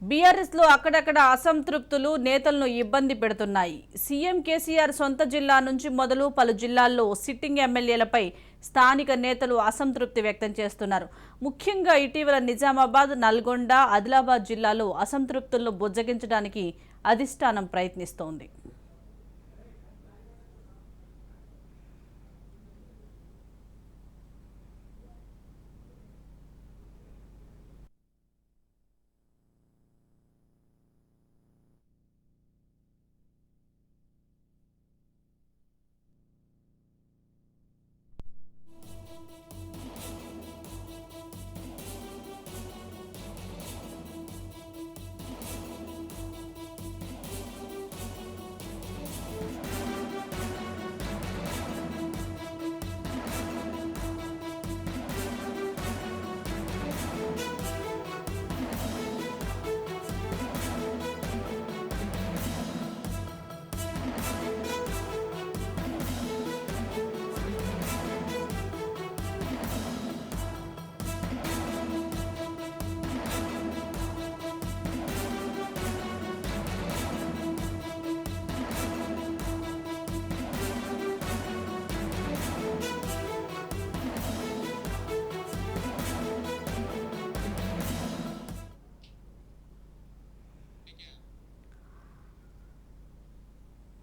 BRS లో అక్కడక్కడ అసంతృప్తులు నేతలను ఇబ్బంది పెడుతున్నాయి. సీఎం కేసీఆర్ సొంత జిల్లా నుంచి మొదలు పలు జిల్లాల్లో సిట్టింగ్ ఎమ్మెల్యేలపై స్థానిక నేతలు అసంతృప్తి వ్యక్తం చేస్తున్నారు. ముఖ్యంగా ఇటీవల నిజామాబాద్, నల్గొండ, ఆదిలాబాద్ జిల్లాలో అసంతృప్తులను బుజ్జగించడానికి అధిష్టానం ప్రయత్నిస్తోంది.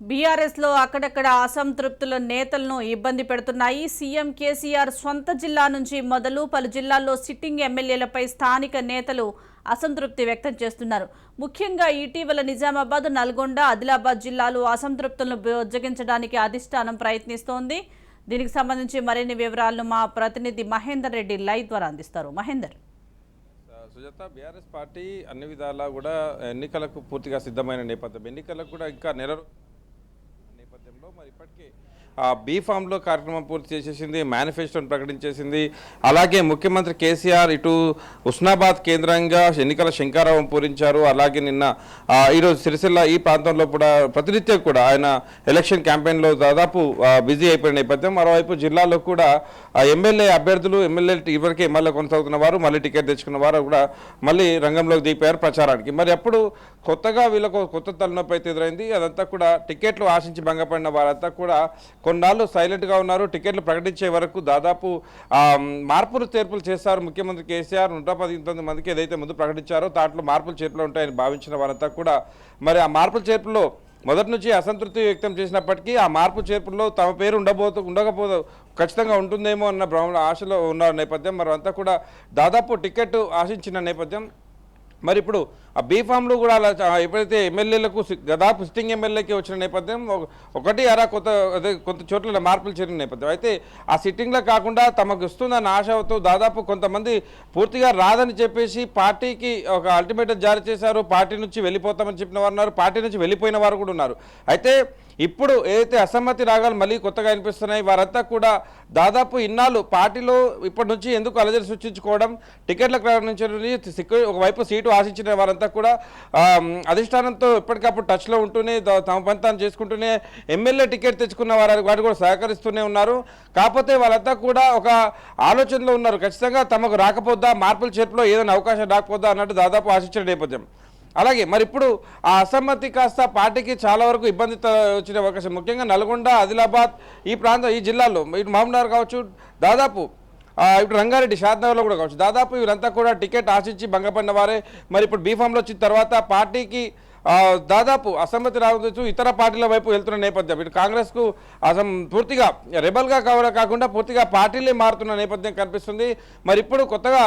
బీఆర్ఎస్ లో అక్కడక్కడ అసంతృప్తుల నేతలను ఇబ్బంది పెడుతున్నాయి. సీఎం కేసీఆర్ సొంత జిల్లా నుంచి మొదలు పలు జిల్లాల్లో సిట్టింగ్ ఎమ్మెల్యేలపై స్థానిక నేతలు అసంతృప్తి వ్యక్తం చేస్తున్నారు. ముఖ్యంగా ఇటీవల నిజామాబాద్, నల్గొండ, ఆదిలాబాద్ జిల్లాలో అసంతృప్తులను బుజ్జగించడానికి అధిష్టానం ప్రయత్నిస్తోంది. దీనికి సంబంధించి మరిన్ని వివరాలను మా ప్రతినిధి మహేందర్ రెడ్డి లైవ్ ద్వారా అందిస్తారు. మహేందర్. సుజాత, బీఆర్ఎస్ పార్టీ అన్ని విధాలా కూడా ఎన్నికలకు పూర్తిగా సిద్ధమైన నేపథ్యం, ఎన్నికలకు కూడా ఇంకా నెల నేపథ్యంలో మరి ఇప్పటికే బీ ఫామ్లో కార్యక్రమం పూర్తి చేసేసింది, మేనిఫెస్టోని ప్రకటించేసింది. అలాగే ముఖ్యమంత్రి కేసీఆర్ ఇటు ఉస్నాబాద్ కేంద్రంగా ఎన్నికల శంఖారావం పూరించారు. అలాగే నిన్న ఈరోజు సిరిసిల్ల ఈ ప్రాంతంలో కూడా ప్రతినిత్యం కూడా ఆయన ఎలక్షన్ క్యాంపెయిన్లో దాదాపు బిజీ అయిపోయిన నేపథ్యం. మరోవైపు జిల్లాలో కూడా ఎమ్మెల్యే అభ్యర్థులు, ఇవరికి ఎమ్మెల్యే కొనసాగుతున్న వారు, మళ్ళీ టికెట్ తెచ్చుకున్న వారు కూడా మళ్ళీ రంగంలోకి దిగిపోయారు ప్రచారానికి. మరి అప్పుడు కొత్తగా వీళ్ళకు కొత్త తలనొప్పి అయితే ఎదురైంది. అదంతా కూడా టికెట్లు ఆశించి భంగపడిన వారంతా కూడా కొన్నాళ్ళు సైలెంట్గా ఉన్నారు. టికెట్లు ప్రకటించే వరకు దాదాపు మార్పులు చేర్పులు చేస్తారు ముఖ్యమంత్రి కేసీఆర్. 119 మందికి ఏదైతే ముందు ప్రకటించారో దాంట్లో మార్పులు చేర్పులు ఉంటాయని భావించిన వారంతా కూడా మరి ఆ మార్పుల చేర్పులో మొదటి నుంచి అసంతృప్తి వ్యక్తం చేసినప్పటికీ ఆ మార్పు చేర్పుల్లో తమ పేరు ఉండకపోతే ఖచ్చితంగా ఉంటుందేమో అన్న ఆశలో ఉన్న నేపథ్యం. మరి అంతా కూడా దాదాపు టికెట్ ఆశించిన నేపథ్యం. మరి ఇప్పుడు ఆ బీఫామ్లు కూడా అలా ఎప్పుడైతే ఎమ్మెల్యేలకు దాదాపు సిట్టింగ్ ఎమ్మెల్యేకి వచ్చిన నేపథ్యం, కొంత చోట్ల మార్పులు చేరిన నేపథ్యం. అయితే ఆ సిట్టింగ్లో కాకుండా తమకు వస్తుందన్న ఆశతో దాదాపు కొంతమంది పూర్తిగా రాదని చెప్పేసి పార్టీకి ఒక అల్టిమేటం జారీ చేశారు. పార్టీ నుంచి వెళ్ళిపోతామని చెప్పిన వారు ఉన్నారు, పార్టీ నుంచి వెళ్ళిపోయిన వారు కూడా ఉన్నారు. అయితే ఇప్పుడు ఏదైతే అసమ్మతి రాగాలు మళ్ళీ కొత్తగా అనిపిస్తున్నాయి, వారంతా కూడా దాదాపు ఇన్నాళ్ళు పార్టీలో ఇప్పటి నుంచి ఎందుకు అలజడి సృష్టించుకోవడం, టికెట్లకు నుంచి ఒకవైపు సీటు ఆశించిన వారంతా కూడా అధిష్టానంతో ఎప్పటికప్పుడు టచ్లో ఉంటూనే తమ పని తాను చేసుకుంటూనే ఎమ్మెల్యే టికెట్ తెచ్చుకున్న వారు కూడా సహకరిస్తూనే ఉన్నారు. కాకపోతే వాళ్ళంతా కూడా ఒక ఆలోచనలో ఉన్నారు, ఖచ్చితంగా తమకు రాకపోద్దా, మార్పుల చేర్పులో ఏదైనా అవకాశం రాకపోద్దా అన్నట్టు దాదాపు ఆశించిన నేపథ్యం. అలాగే మరి ఇప్పుడు ఆ అసమ్మతి కాస్త పార్టీకి చాలా వరకు ఇబ్బంది వచ్చిన అవకాశం, ముఖ్యంగా నల్గొండ, ఆదిలాబాద్ ఈ జిల్లాల్లో ఇటు మహబూబ్నగర్ కావచ్చు, దాదాపు ఇప్పుడు రంగారెడ్డి, షాద్నగర్లో కూడా కావచ్చు, దాదాపు వీరంతా కూడా టికెట్ ఆశించి భంగపడిన వారే. మరి ఇప్పుడు బీఫామ్లో వచ్చిన తర్వాత పార్టీకి దాదాపు అసమ్మతి రావచ్చు, ఇతర పార్టీల వైపు వెళ్తున్న నేపథ్యం. ఇటు కాంగ్రెస్కు పూర్తిగా రెబల్గా కాకుండా పూర్తిగా పార్టీలే మారుతున్న నేపథ్యం కనిపిస్తుంది. మరి ఇప్పుడు కొత్తగా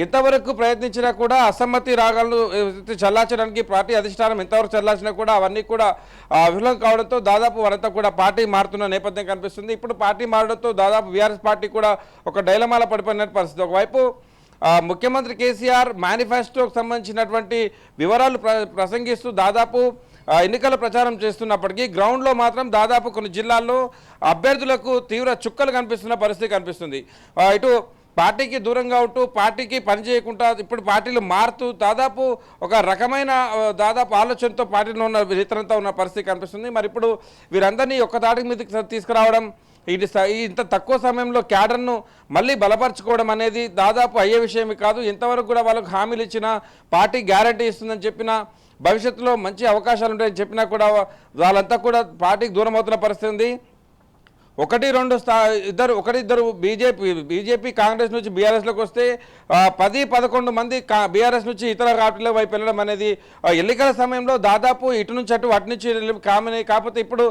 ఎంతవరకు ప్రయత్నించినా కూడా అసమ్మతి రాగాలను చల్లార్చడానికి పార్టీ అధిష్టానం ఎంతవరకు చల్లార్చినా కూడా అవన్నీ కూడా విఫలం కావడంతో దాదాపు వారంతా కూడా పార్టీ మారుతున్న నేపథ్యం కనిపిస్తుంది. ఇప్పుడు పార్టీ మారడంతో దాదాపు బీఆర్ఎస్ పార్టీ కూడా ఒక డైలమాలో పడిపోయిన పరిస్థితి. ఒకవైపు ముఖ్యమంత్రి కేసీఆర్ మేనిఫెస్టోకి సంబంధించినటువంటి వివరాలు ప్రసంగిస్తూ దాదాపు ఎన్నికల ప్రచారం చేస్తున్నప్పటికీ గ్రౌండ్లో మాత్రం దాదాపు కొన్ని జిల్లాల్లో అభ్యర్థులకు తీవ్ర చుక్కలు కనిపిస్తున్న పరిస్థితి కనిపిస్తుంది. ఇటు పార్టీకి దూరంగా ఉంటూ పార్టీకి పనిచేయకుండా ఇప్పుడు పార్టీలు మారుతూ దాదాపు ఒక రకమైన ఆలోచనతో పార్టీలో ఉన్న ఇతరంతా ఉన్న పరిస్థితి కనిపిస్తుంది. మరి ఇప్పుడు వీరందరినీ ఒక్క తాటి మీదకి తీసుకురావడం, ఇంత తక్కువ సమయంలో క్యాడర్ను మళ్ళీ బలపరచుకోవడం అనేది దాదాపు అయ్యే విషయమే కాదు. ఇంతవరకు కూడా వాళ్ళకు హామీలు ఇచ్చినా, పార్టీ గ్యారంటీ ఇస్తుందని చెప్పినా, భవిష్యత్తులో మంచి అవకాశాలు ఉంటాయని చెప్పినా కూడా వాళ్ళంతా కూడా పార్టీకి దూరం అవుతున్న పరిస్థితి ఉంది. ఒకరిద్దరు బీజేపీ కాంగ్రెస్ నుంచి బీఆర్ఎస్లోకి వస్తే 10-11 మంది బీఆర్ఎస్ నుంచి ఇతర పార్టీల వైపు వెళ్ళడం అనేది ఎన్నికల సమయంలో దాదాపు ఇటు నుంచి అటు నుంచి కామనే. కాకపోతే ఇప్పుడు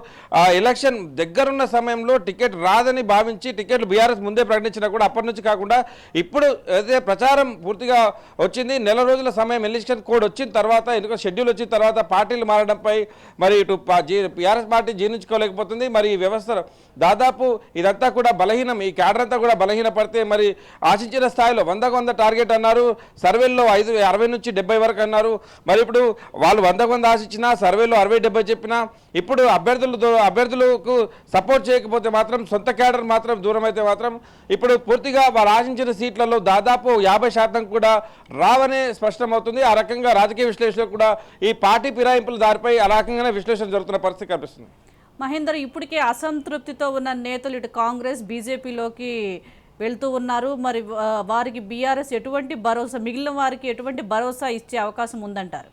ఎలక్షన్ దగ్గరున్న సమయంలో టికెట్ రాదని భావించి టికెట్లు బీఆర్ఎస్ ముందే ప్రకటించినా కూడా అప్పటి నుంచి కాకుండా ఇప్పుడు అదే ప్రచారం పూర్తిగా వచ్చింది. నెల రోజుల సమయం ఎలక్షన్ కోడ్ వచ్చిన తర్వాత, ఎన్నికల షెడ్యూల్ వచ్చిన తర్వాత పార్టీలు మారడంపై మరి ఇటు బీఆర్ఎస్ పార్టీ జీర్ణించుకోలేకపోతుంది. మరి ఈ వ్యవస్థ దాదాపు ఇదంతా కూడా బలహీనం, ఈ క్యాడర్ అంతా కూడా బలహీనపడితే మరి ఆశించిన స్థాయిలో 100 టార్గెట్ అన్నారు, సర్వేల్లో 60 నుంచి 70 వరకు అన్నారు. మరి ఇప్పుడు వాళ్ళు 100 ఆశించినా సర్వేలో 60-70 చెప్పినా ఇప్పుడు అభ్యర్థులకు సపోర్ట్ చేయకపోతే మాత్రం, సొంత క్యాడర్ మాత్రం దూరం అయితే మాత్రం ఇప్పుడు పూర్తిగా వాళ్ళు ఆశించిన సీట్లలో దాదాపు 50% కూడా రావనే స్పష్టమవుతుంది. ఆ రకంగా రాజకీయ విశ్లేషకులు కూడా ఈ పార్టీ ఫిరాయింపుల దారిపై ఆ రకంగానే విశ్లేషణ జరుగుతున్న పరిస్థితి కనిపిస్తుంది. మహేందర్, ఇప్పటికే అసంతృప్తితో ఉన్న నేతలు ఇటు కాంగ్రెస్ బీజేపీలోకి వెళ్తూ ఉన్నారు. మరి వారికి బీఆర్ఎస్ ఎటువంటి భరోసా, మిగిలిన వారికి ఎటువంటి భరోసా ఇచ్చే అవకాశం ఉందంటారు?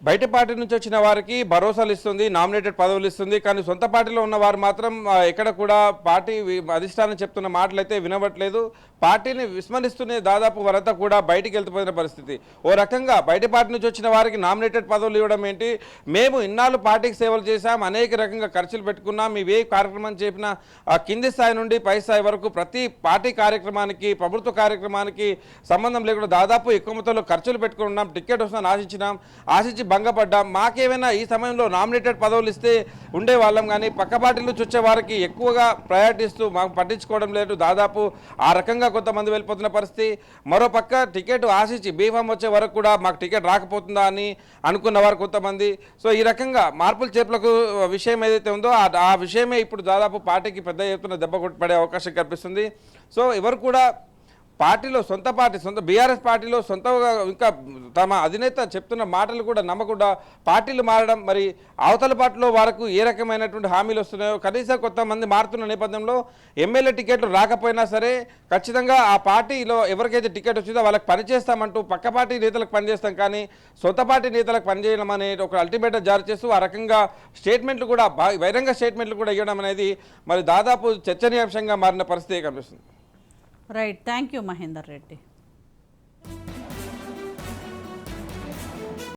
బయట పార్టీ నుంచి వచ్చిన వారికి భరోసాలు ఇస్తుంది, నామినేటెడ్ పదవులు ఇస్తుంది. కానీ సొంత పార్టీలో ఉన్న వారు మాత్రం ఎక్కడ కూడా పార్టీ అధిష్టానం చెప్తున్న మాటలు అయితే వినవట్లేదు. పార్టీని విస్మరిస్తూనే దాదాపు వారంతా కూడా బయటికి వెళ్తుపోయిన పరిస్థితి. ఓ రకంగా బయట పార్టీ నుంచి వచ్చిన వారికి నామినేటెడ్ పదవులు ఇవ్వడం ఏంటి, మేము ఇన్నాళ్ళు పార్టీకి సేవలు చేశాం, అనేక రకంగా ఖర్చులు పెట్టుకున్నాం, ఇవే కార్యక్రమం చెప్పిన కింది స్థాయి నుండి పై స్థాయి వరకు ప్రతి పార్టీ కార్యక్రమానికి, ప్రభుత్వ కార్యక్రమానికి సంబంధం లేకుండా దాదాపు ఎక్కువ మొత్తంలో ఖర్చులు పెట్టుకున్నాం, టికెట్ వస్తుందని ఆశించి భంగపడ్డాం. మాకేమైనా ఈ సమయంలో నామినేటెడ్ పదవులు ఇస్తే ఉండేవాళ్ళం, కానీ పక్క పార్టీలు వచ్చే వారికి ఎక్కువగా ప్రయారిటీ ఇస్తూ మాకు పట్టించుకోవడం లేదు. దాదాపు ఆ రకంగా కొంతమంది వెళ్ళిపోతున్న పరిస్థితి. మరోపక్క టికెట్ ఆశించి బీఫామ్ వచ్చే వరకు కూడా మాకు టికెట్ రాకపోతుందా అని అనుకున్న వారు కొంతమంది. సో ఈ రకంగా మార్పుల చేర్పులకు విషయం ఏదైతే ఉందో ఆ విషయమే ఇప్పుడు దాదాపు పార్టీకి పెద్ద ఎత్తున దెబ్బ పడే అవకాశం కనిపిస్తుంది. సో ఎవరు కూడా పార్టీలో సొంత బీఆర్ఎస్ పార్టీలో సొంతంగా ఇంకా తమ అధినేత చెప్తున్న మాటలు కూడా నమ్మకుండా పార్టీలు మారడం, మరి అవతల పార్టీలో వారికి ఏ రకమైనటువంటి హామీలు వస్తున్నాయో, కనీసం కొంతమంది మారుతున్న నేపథ్యంలో ఎమ్మెల్యే టికెట్లు రాకపోయినా సరే ఖచ్చితంగా ఆ పార్టీలో ఎవరికైతే టికెట్ వచ్చిందో వాళ్ళకి పనిచేస్తామంటూ పక్క పార్టీ నేతలకు పనిచేస్తాం, కానీ సొంత పార్టీ నేతలకు పనిచేయడం అనే ఒక అల్టిమేటం జారీ చేస్తూ ఆ రకంగా స్టేట్మెంట్లు కూడా బహిరంగ స్టేట్మెంట్లు కూడా ఇవ్వడం అనేది మరి దాదాపు చర్చనీయాంశంగా మారిన పరిస్థితి కనిపిస్తుంది. Right, thank you Mahender Reddy.